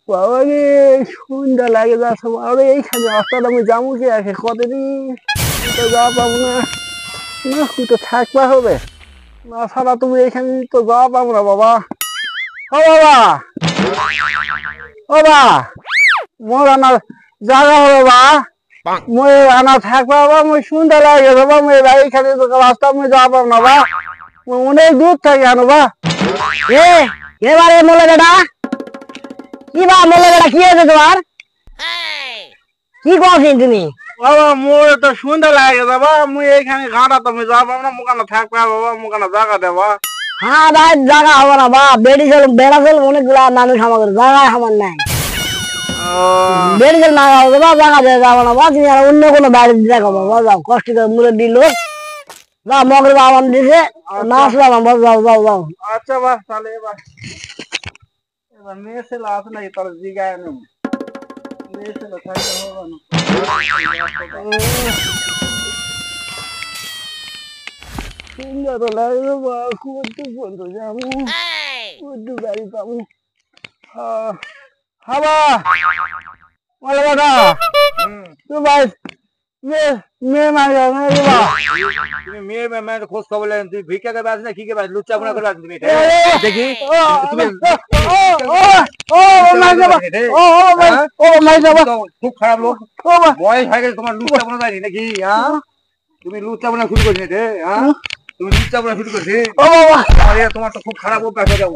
বাবা রে, সন্ধ্যা লাগে যাচ্ছে বাবা, এইখানে রাস্তাটা আমি যাবো কি আছে কতদিন তো যাওয়া পাবো না। না তো থাকবা হবে না ছাড়া, তুমি এইখানে তো যাওয়া পাবো না বাবা। ও বাবা, ও বা মোর আনা জায়গা হবে বা, মই আনা থাকবা বাবা, মই সন্ধ্যা লাগে বাবা, মই এইখানে তো রাস্তা মই যাওয়া পাবো না বা, অনেক দূর থেকে আনো বা। এ এবারে মোলে বেটা, কি বা মোলে বেটা, কি হয়েছে তোমার? কি করছেন তুমি? বাবা মোর তো সন্ধ্যা লাগে বাবা, মুই এইখানে ঘাটা তো আমি যাওয়া পাবো না, মুখানা থাকবা বাবা, মুখানা জায়গা দেবা। হ্যাঁ ভাই, জায়গা হবে না বা, বেড়ি চল বেড়া চল অনেকগুলা মানুষ আমাদের জায়গায় আমার নাই। বেড়ি চল না হবে বা, জায়গা দিয়ে যাবো না বা, তুমি আর অন্য কোনো বাড়ি দেখো বাবা, যাও কষ্ট করে মুলে দিল যাও, মগের বাবা দিছে না আসলে আমার যাও যাও যাও। আচ্ছা বা, তাহলে এবার এবার মেয়ে ছেলে আছে নাকি তার জিগায় নেব, মেয়ে ছেলে থাকতে হবে না। সুন্দর তো লাগবে বা, খুব একটু বলতো যাবো, একটু গাড়ি পাবো। হাবা বলে দাদা, তো ভাই মেয়ে মেয়ে মারি বা, তুমি মেয়ে মেয়ে খোঁজ খবর লেন, তুমি ভিক্ষা করে আসে না কি করে লুচ্চা বুনা করে আসে তুমি দেখি তুমি খুব খারাপ লোক, বয়স হয়ে গেছে তোমার, লুচ্চা বুনা যায়নি নাকি? হ্যাঁ তুমি লুচ্চা বুনা শুরু করছি রে, হ্যাঁ তুমি লুচ্চা বুনা শুরু করছি, তোমার তো খুব খারাপ অভ্যাস হয়ে যাবো।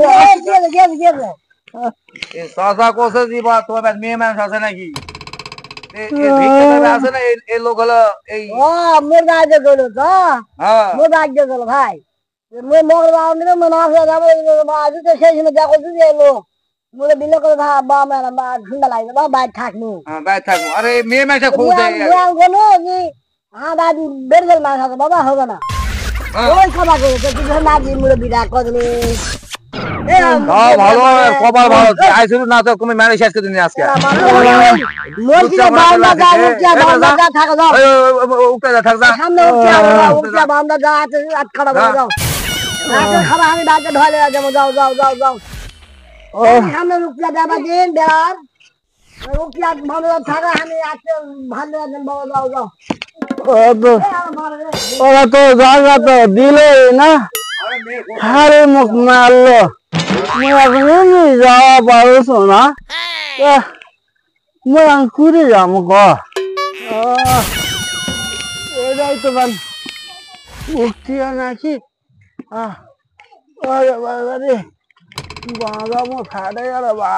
চাচা কোসে দিবা, তোমার মেয়ে মানুষ আছে নাকি? আছে না এই লোক হলো এই মোর রাজ্য করো তো, হ্যাঁ মোর রাজ্য করো ভাই, মগের বাবা দিলে মনে আসলে যাবো, আজ তো সেই সময় দেখো তুই এলো মোরে বিলে করে বা মেলা বা ঠান্ডা লাগবে বা বাইরে থাকবো, বাইরে থাকবো। আরে মেয়ে মানুষ খুব কোনো কি হ্যাঁ দাদি বেড়ে গেল মাছ আছে বাবা, হবে না ওই খাবা করেছে তুই না দিয়ে মুড়ে বিড়া কদিন ভালো কপাল ভালো, আইসিল না তো তুমি ম্যানেজ শেষ করে দিন আজকে। সামনে বান্দা যা আছে খারাপ হয়ে যাও, খাবার আমি বাড়িতে ঢলে যাবো, যাও যাও যাও যাও সামনে রুকিয়া দেবা দিন বেড়ার রুকিয়া ভালো থাকা, আমি আজকে ভালো বাবা, যাও যাও। ওরা তো জায়গা তো দিলে না, হারে মুখ মারলো, এখন যাওয়া পারছো না, মই ঘুরে যাম গ, এটাই তো উঠিয়া নাকি রে বাঁধামো ছাড়ে গেল বা,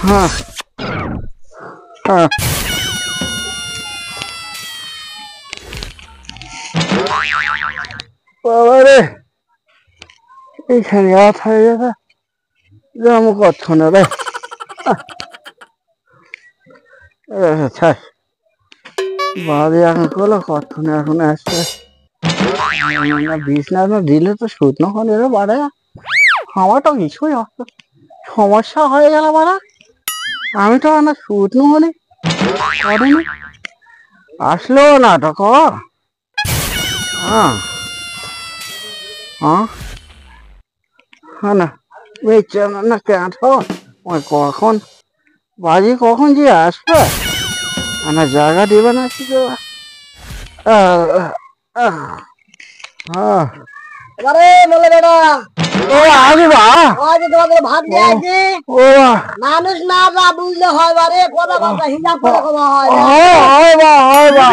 হ্যাঁ হ্যাঁ বাবারে, এইখানে হাত হয়ে গেছে, যাবো কতক্ষণে রে, ছাড় বাড়ি এখন করলো কতক্ষণে, এখন আসছে বিছনা দিলে তো শুকনো হলে রে বাড়ে, খাওয়াটা কিছুই সমস্যা হয়ে গেল বাড়া, আমি তো না শুকনো হলে করিনি, আসলো না তো ক, হ্যাঁ হ্যাঁ না বেচে না কেন ওই কখন বাজি কখন যে আসবে, আমার জায়গা দিবে না কি আরে বলে বেটা, ও আগে বা, আজ তোমাদের ভাগ দিয়ে আছি, ও মানুষ না যা বুঝলে হয় বারে, কথা কথা হিসাব করে কথা হয় না, হয় বা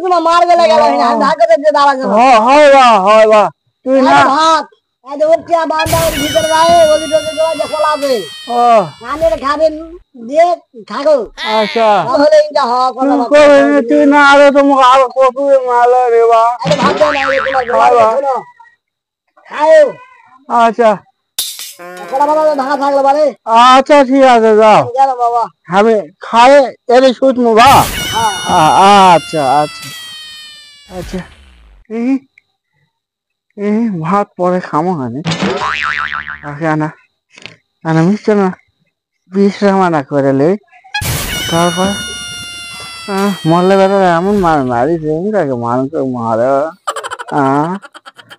তোমার মার গেলে গেল ঢাকা দিয়ে দাঁড়া গেল, হয় বা তুই না ভাত আজ উঠিয়া বান্দার ভিতরে গায়ে গলি টলি যে খোলাবে, কানের খাবেন দিয়ে থাকো, আচ্ছা তাহলে এটা হয় কথা কথা। তুই না আরে তোমাকে আরো কত মালা রে বা, আরে ভাত দাও না তোমার শোনো খাও, আচ্ছা কথা কথা ঢাকা থাকলে বারে, আচ্ছা ঠিক আছে যাও, গেল বাবা, আমি খায়ে এলে শুটমু বা, আচ্ছা আচ্ছা আচ্ছা এই এই ভাত পরে খামো আমি, আগে আনা আনা মিশছে না, বিশ্রাম আনা করে লে, তারপর মরলে বেটা এমন মারিছে মানুষ মারে, আহ